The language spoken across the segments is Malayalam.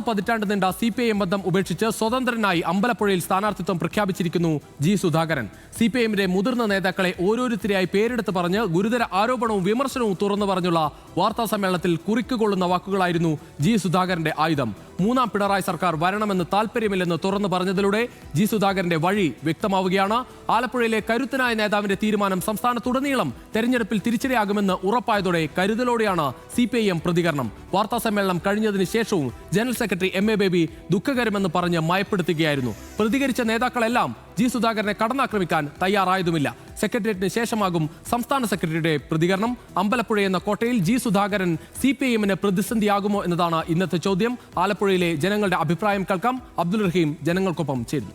പതിറ്റാണ്ട് നീണ്ട CPIM ബന്ധം ഉപേക്ഷിച്ച് സ്വതന്ത്രനായി അമ്പലപ്പുഴയിൽ സ്ഥാനാർത്ഥിത്വം പ്രഖ്യാപിച്ചിരിക്കുന്നു ജി സുധാകരൻ. CPIMന്റെ മുതിർന്ന നേതാക്കളെ ഓരോരുത്തരെയായി പേരെടുത്ത് പറഞ്ഞ് ഗുരുതര ആരോപണവും വിമർശനവും തുറന്നു പറഞ്ഞുള്ള വാർത്താ സമ്മേളനത്തിൽ കുറിക്കുകൊള്ളുന്ന വാക്കുകളായിരുന്നു ജി സുധാകരന്റെ ആയുധം. മൂന്നാം പിണറായി സർക്കാർ വരണമെന്ന് താൽപര്യമില്ലെന്ന് തുറന്നു പറഞ്ഞതിലൂടെ ജി സുധാകരന്റെ വഴി വ്യക്തമാവുകയാണ്. ആലപ്പുഴയിലെ കരുത്തനായ നേതാവിന്റെ തീരുമാനം സംസ്ഥാനത്തുടനീളം തെരഞ്ഞെടുപ്പിൽ തിരിച്ചടിയാകുമെന്ന് ഉറപ്പായതോടെ കരുതലോടെയാണ് CPIM പ്രതികരണം. വാർത്താ സമ്മേളനം കഴിഞ്ഞതിന് ശേഷവും ജനറൽ സെക്രട്ടറി MA ബേബി ദുഃഖകരമെന്ന് പറഞ്ഞ് മയപ്പെടുത്തുകയായിരുന്നു. പ്രതികരിച്ച നേതാക്കളെല്ലാം ജി സുധാകരനെ കടന്നാക്രമിക്കാൻ തയ്യാറായതുമില്ല. സെക്രട്ടേറിയറ്റിന് ശേഷമാകും സംസ്ഥാന സെക്രട്ടറിയുടെ പ്രതികരണം. അമ്പലപ്പുഴ എന്ന കോട്ടയിൽ ജി സുധാകരൻ CPIMന് പ്രതിസന്ധിയാകുമോ എന്നതാണ് ഇന്നത്തെ ചോദ്യം. ആലപ്പുഴയിലെ ജനങ്ങളുടെ അഭിപ്രായം കേൾക്കാം. അബ്ദുൽ റഹീം ജനങ്ങൾക്കൊപ്പം ചേരുന്നു.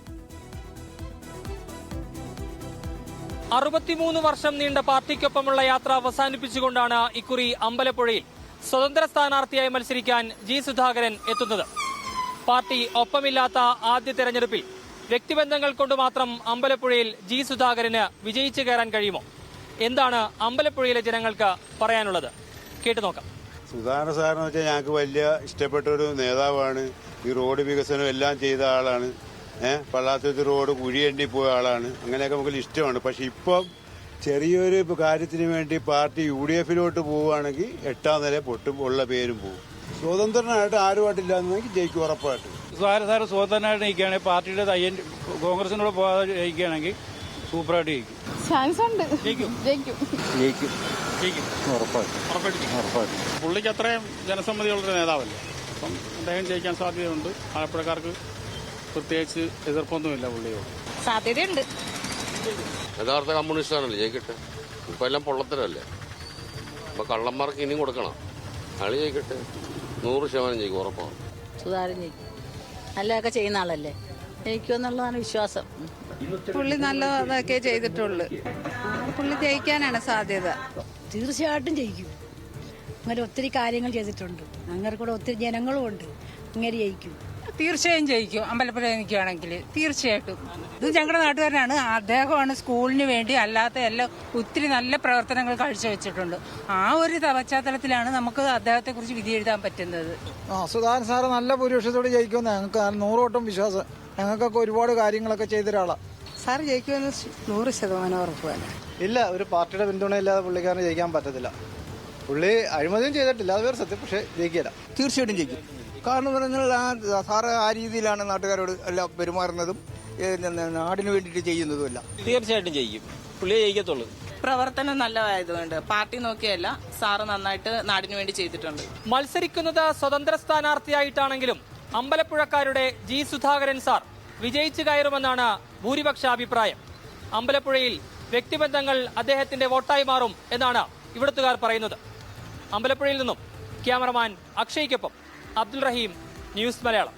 63 വർഷം നീണ്ട പാർട്ടിക്കൊപ്പമുള്ള യാത്ര അവസാനിപ്പിച്ചുകൊണ്ടാണ് ഇക്കുറി അമ്പലപ്പുഴയിൽ സ്വതന്ത്ര സ്ഥാനാർത്ഥിയായി മത്സരിക്കാൻ ജി സുധാകരൻ എത്തുന്നത്. പാർട്ടി ഒപ്പമില്ലാത്ത ആദ്യ തെരഞ്ഞെടുപ്പിൽ വ്യക്തിബന്ധങ്ങൾ കൊണ്ട് മാത്രം അമ്പലപ്പുഴയിൽ ജി സുധാകരന് വിജയിച്ചു കയറാൻ കഴിയുമോ? എന്താണ് അമ്പലപ്പുഴയിലെ ജനങ്ങൾക്ക് പറയാനുള്ളത്? കേട്ടു നോക്കാം. സുധാകരൻ സാറെന്ന് വെച്ചാൽ ഞങ്ങൾക്ക് വലിയ ഇഷ്ടപ്പെട്ട ഒരു നേതാവാണ്. ഈ റോഡ് വികസനം എല്ലാം ചെയ്ത ആളാണ്. പള്ളാത്തൂർ റോഡ് കുഴിയെണ്ണി പോയ ആളാണ്. അങ്ങനെയൊക്കെ നമുക്ക് ഇഷ്ടമാണ്. പക്ഷെ ഇപ്പം ചെറിയൊരു കാര്യത്തിന് വേണ്ടി പാർട്ടി UDFിലോട്ട് പോവുകയാണെങ്കിൽ 8ാം നില പൊട്ടും, ഉള്ള പേരും പോകും. സ്വതന്ത്രനായിട്ട് ആരുമായിട്ടില്ല എന്നെങ്കിൽ ജയിക്കും ഉറപ്പായിട്ട്. സുധാകരൻ സാറ് സ്വതന്ത്രനായിട്ട് നിൽക്കുകയാണെങ്കിൽ പാർട്ടിയുടെ കോൺഗ്രസിനോട് പോകാതെ ജയിക്കുകയാണെങ്കിൽ സൂപ്പറായിട്ട് ജയിക്കും. ചാൻസ് ഉണ്ട്. പുള്ളിക്ക് അത്രയും ജനസമ്മതിയുള്ളൊരു നേതാവല്ലേ. അപ്പം അദ്ദേഹം ജയിക്കാൻ സാധ്യതയുണ്ട്. ആലപ്പുഴക്കാർക്ക് പ്രത്യേകിച്ച് എതിർപ്പൊന്നുമില്ല പുള്ളിയോട്. സാധ്യതയുണ്ട്. യഥാർത്ഥ കമ്മ്യൂണിസ്റ്റാണല്ലേ, ജയിക്കട്ടെ. ഇപ്പം എല്ലാം പൊള്ളത്തരല്ലേ. അപ്പം കള്ളന്മാർക്ക് ഇനിയും കൊടുക്കണം. അയാൾ ജയിക്കട്ടെ, 100% ജയിക്കും, ഉറപ്പാണ്. സുധാകരൻ ജയിക്കും. നല്ലതൊക്കെ ചെയ്യുന്ന ആളല്ലേ, ജയിക്കുമെന്നുള്ളതാണ് വിശ്വാസം. പുള്ളി നല്ലതൊക്കെ ചെയ്തിട്ടുള്ളു. പുള്ളി ജയിക്കാനാണ് സാധ്യത. തീർച്ചയായിട്ടും ജയിക്കും. അങ്ങനെ ഒത്തിരി കാര്യങ്ങൾ ചെയ്തിട്ടുണ്ട്. അങ്ങനെ കൂടെ ഒത്തിരി ജനങ്ങളും ഉണ്ട്. ഇങ്ങനെ ജയിക്കും. തീർച്ചയായും ജയിക്കും. അമ്പലപ്പുഴ നിൽക്കുകയാണെങ്കിൽ തീർച്ചയായിട്ടും. ഇത് ഞങ്ങളുടെ നാട്ടുകാരനാണ്. അദ്ദേഹമാണ് സ്കൂളിന് വേണ്ടി അല്ലാത്ത എല്ലാം ഒത്തിരി നല്ല പ്രവർത്തനങ്ങൾ കാഴ്ചവെച്ചിട്ടുണ്ട്. ആ ഒരു പശ്ചാത്തലത്തിലാണ് നമുക്ക് അദ്ദേഹത്തെ കുറിച്ച് വിധി എഴുതാൻ പറ്റുന്നത്. സുധാകരൻ സാറ് നല്ല ഭൂരിപക്ഷത്തോടെ ജയിക്കുമെന്ന് ഞങ്ങൾക്ക് 100% വിശ്വാസം. ഞങ്ങൾക്കൊക്കെ ഒരുപാട് കാര്യങ്ങളൊക്കെ ചെയ്തൊരാളാണ്. സാർ ജയിക്കുമെന്ന് 100% ഉറപ്പ് തന്നെ. ഇല്ല, ഒരു പാർട്ടിയുടെ പിന്തുണയില്ലാതെ പുള്ളിക്കാരന് ജയിക്കാൻ പറ്റത്തില്ല. പുള്ളി അഴിമതിയും ചെയ്തിട്ടില്ല, അത് വേറെ സത്യം. പക്ഷേ ജയിക്കില്ല. തീർച്ചയായിട്ടും ജയിക്കും. കാരണം പറഞ്ഞാൽ സാറ് ആ രീതിയിലാണ് നാട്ടുകാരോട് എല്ലാം പെരുമാറുന്നതും നാടിന് വേണ്ടിയിട്ട് ചെയ്യുന്നതുമല്ല. തീർച്ചയായിട്ടും ജയിക്കും. പുള്ളിയെ ജയിക്കത്തുള്ളൂ. പ്രവർത്തനം നല്ലതായതുകൊണ്ട് പാർട്ടി നോക്കിയല്ല, സാറ് നന്നായിട്ട് നാടിന് വേണ്ടി ചെയ്തിട്ടുണ്ട്. മത്സരിക്കുന്നത് സ്വതന്ത്ര സ്ഥാനാർത്ഥിയായിട്ടാണെങ്കിലും അമ്പലപ്പുഴക്കാരുടെ ജി സുധാകരൻ സാർ വിജയിച്ചു കയറുമെന്നാണ് ഭൂരിപക്ഷ അഭിപ്രായം. അമ്പലപ്പുഴയിൽ വ്യക്തിബന്ധങ്ങൾ അദ്ദേഹത്തിന്റെ വോട്ടായി മാറും എന്നാണ് ഇവിടുത്തുകാർ പറയുന്നത്. അമ്പലപ്പുഴയിൽ നിന്നും ക്യാമറമാൻ അക്ഷയ്ക്കൊപ്പം അബ്ദുൽ റഹീം, ന്യൂസ് മലയാളം.